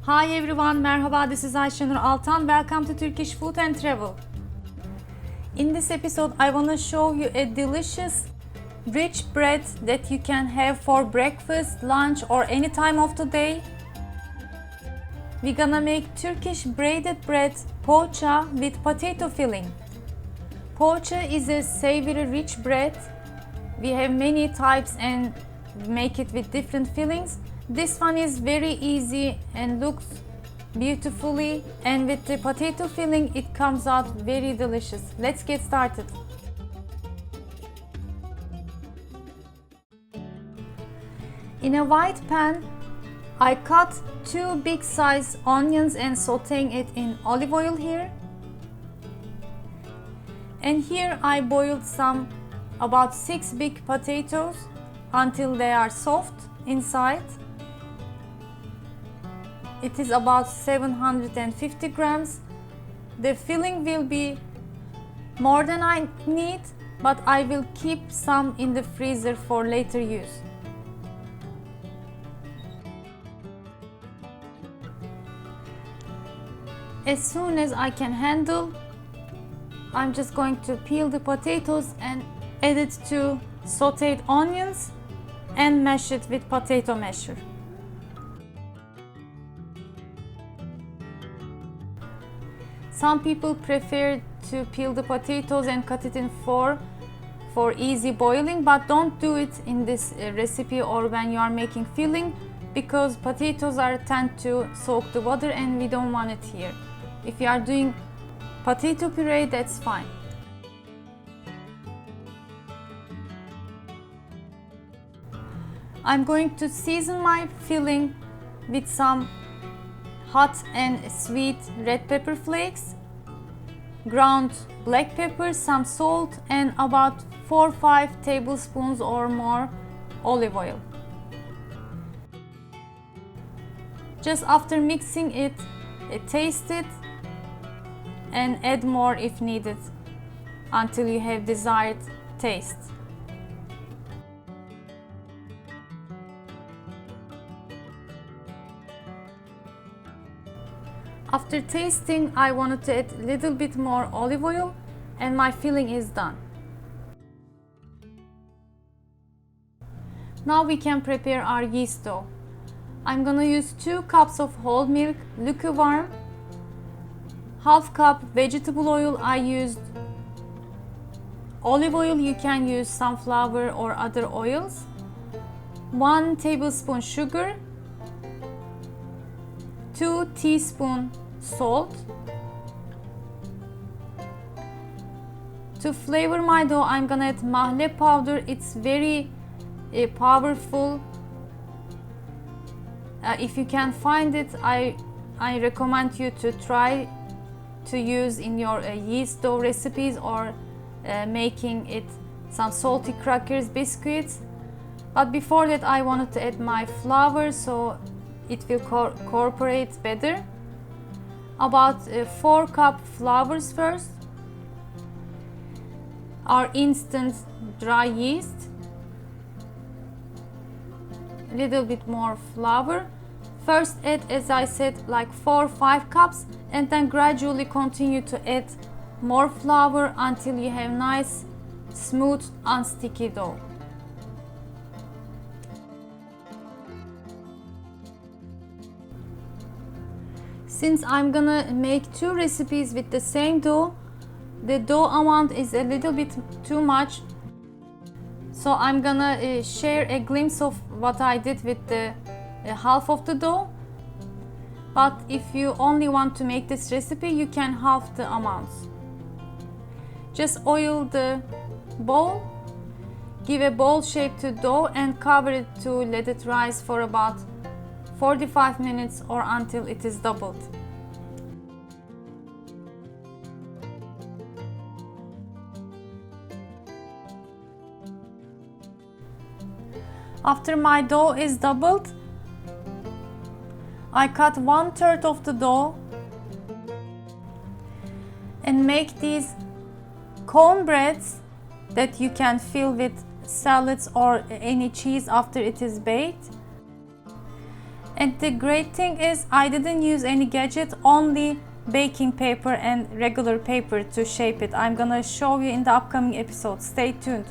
Hi everyone, merhaba, this is Ayşenur Altan. Welcome to Turkish Food and Travel. In this episode, I want to show you a delicious, rich bread that you can have for breakfast, lunch or any time of the day. We're gonna make Turkish braided bread poğaça with potato filling. Poğaça is a savory, rich bread. We have many types and make it with different fillings. This one is very easy and looks beautifully, and with the potato filling it comes out very delicious. Let's get started. In a white pan, I cut 2 big size onions and sauteing it in olive oil here. And here I boiled about 6 big potatoes until they are soft inside. It is about 750 grams. The filling will be more than I need, but I will keep some in the freezer for later use. As soon as I can handle, I'm just going to peel the potatoes and add it to sauteed onions and mash it with potato masher. Some people prefer to peel the potatoes and cut it in 4 for easy boiling, but don't do it in this recipe or when you are making filling, because potatoes tend to soak the water and we don't want it here. If you are doing potato puree, that's fine. I'm going to season my filling with some hot and sweet red pepper flakes, ground black pepper, some salt, and about 4-5 tablespoons or more olive oil. Just after mixing it, taste it and add more if needed until you have desired taste. After tasting, I wanted to add a little bit more olive oil and my filling is done. Now we can prepare our yeast dough. I'm gonna use 2 cups of whole milk, lukewarm, half cup vegetable oil. I used olive oil, you can use sunflower or other oils, 1 tablespoon sugar, 2 teaspoons salt. To flavor my dough, I'm gonna add mahle powder. It's very powerful. If you can find it, I recommend you to try to use in your yeast dough recipes or making it some salty crackers, biscuits. But before that, I wanted to add my flour so it will incorporate better. About 4 cup flours first. Our instant dry yeast. A little bit more flour. First add, as I said, like 4-5 cups, and then gradually continue to add more flour until you have nice, smooth, unsticky dough. Since I'm gonna make 2 recipes with the same dough, the dough amount is a little bit too much. So I'm gonna share a glimpse of what I did with the half of the dough. But if you only want to make this recipe, you can half the amounts. Just oil the bowl, give a bowl shape to dough and cover it to let it rise for about 45 minutes or until it is doubled. After my dough is doubled, I cut 1/3 of the dough and make these cone breads that you can fill with salads or any cheese after it is baked. And the great thing is I didn't use any gadget, only baking paper and regular paper to shape it. I'm gonna show you in the upcoming episode. Stay tuned.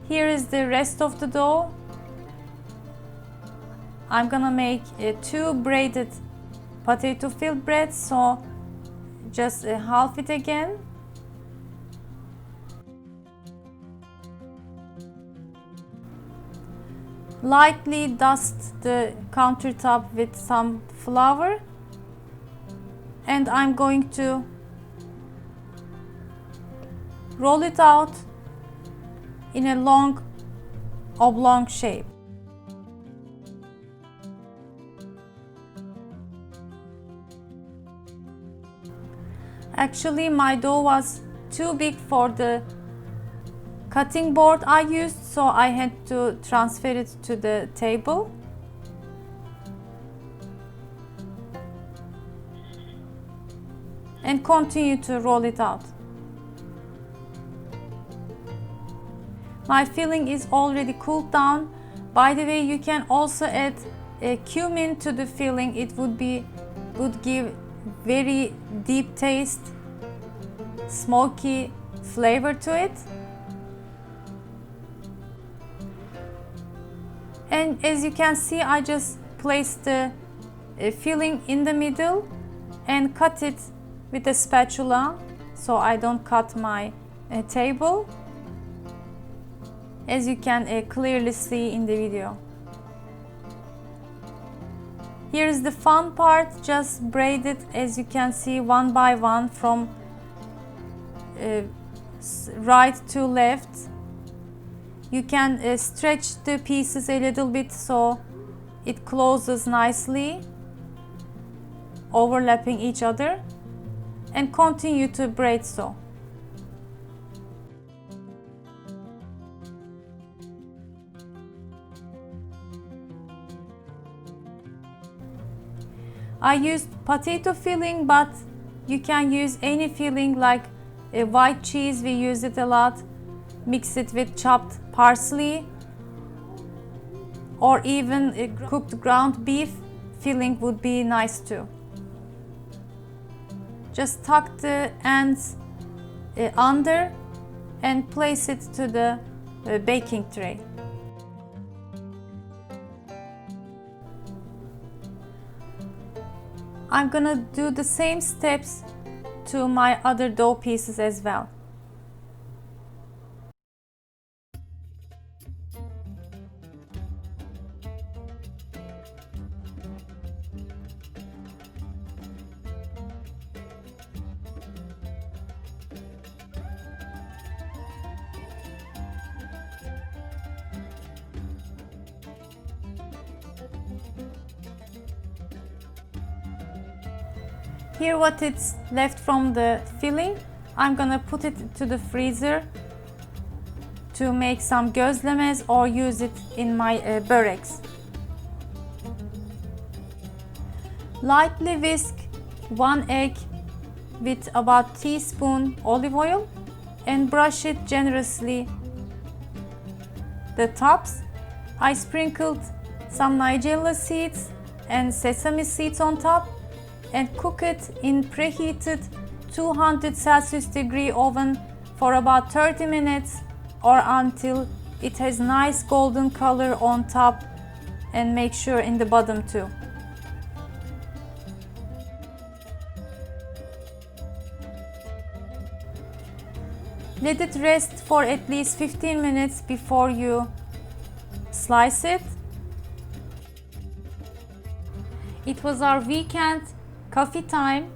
Here is the rest of the dough. I'm gonna make 2 braided potato filled bread, so just half it again. Lightly dust the countertop with some flour, and I'm going to roll it out in a long oblong shape. Actually, my dough was too big for the cutting board I used, so I had to transfer it to the table. And continue to roll it out. My filling is already cooled down. By the way, you can also add cumin to the filling. It would give very deep taste, smoky flavor to it. And as you can see, I just placed the filling in the middle and cut it with a spatula so I don't cut my table, as you can clearly see in the video. Here is the fun part, just braid it, as you can see, one by one from right to left. You can stretch the pieces a little bit so it closes nicely, overlapping each other, and continue to braid so. I used potato filling, but you can use any filling like white cheese, we use it a lot. Mix it with chopped parsley, or even a cooked ground beef filling would be nice too. Just tuck the ends under and place it to the baking tray. I'm gonna do the same steps to my other dough pieces as well. Here what is left from the filling, I'm gonna put it to the freezer to make some gözlemes or use it in my böreğs. Lightly whisk 1 egg with about teaspoon olive oil and brush it generously the tops. I sprinkled some nigella seeds and sesame seeds on top and cook it in preheated 200 Celsius degree oven for about 30 minutes or until it has nice golden color on top, and make sure in the bottom too. Let it rest for at least 15 minutes before you slice it. It was our weekend coffee time,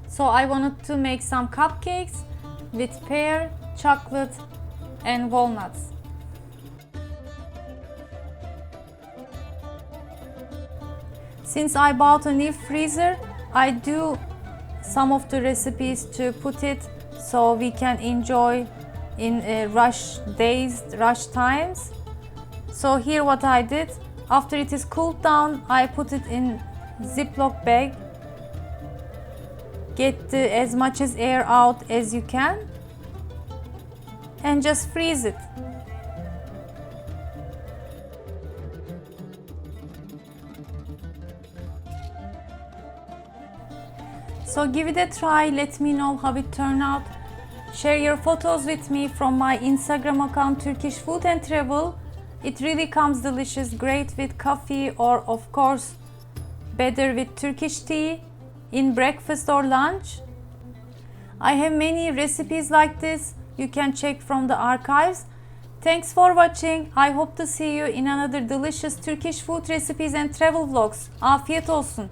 so I wanted to make some cupcakes with pear, chocolate and walnuts. Since I bought a new freezer, I do some of the recipes to put it so we can enjoy in rush days, rush times. So here what I did, after it is cooled down, I put it in Ziploc bag. Get as much as air out as you can and just freeze it. So give it a try, let me know how it turned out. Share your photos with me from my Instagram account Turkish Food and Travel. It really comes delicious, great with coffee or of course better with Turkish tea in breakfast or lunch. I have many recipes like this. You can check from the archives. Thanks for watching. I hope to see you in another delicious Turkish food recipes and travel vlogs. Afiyet olsun.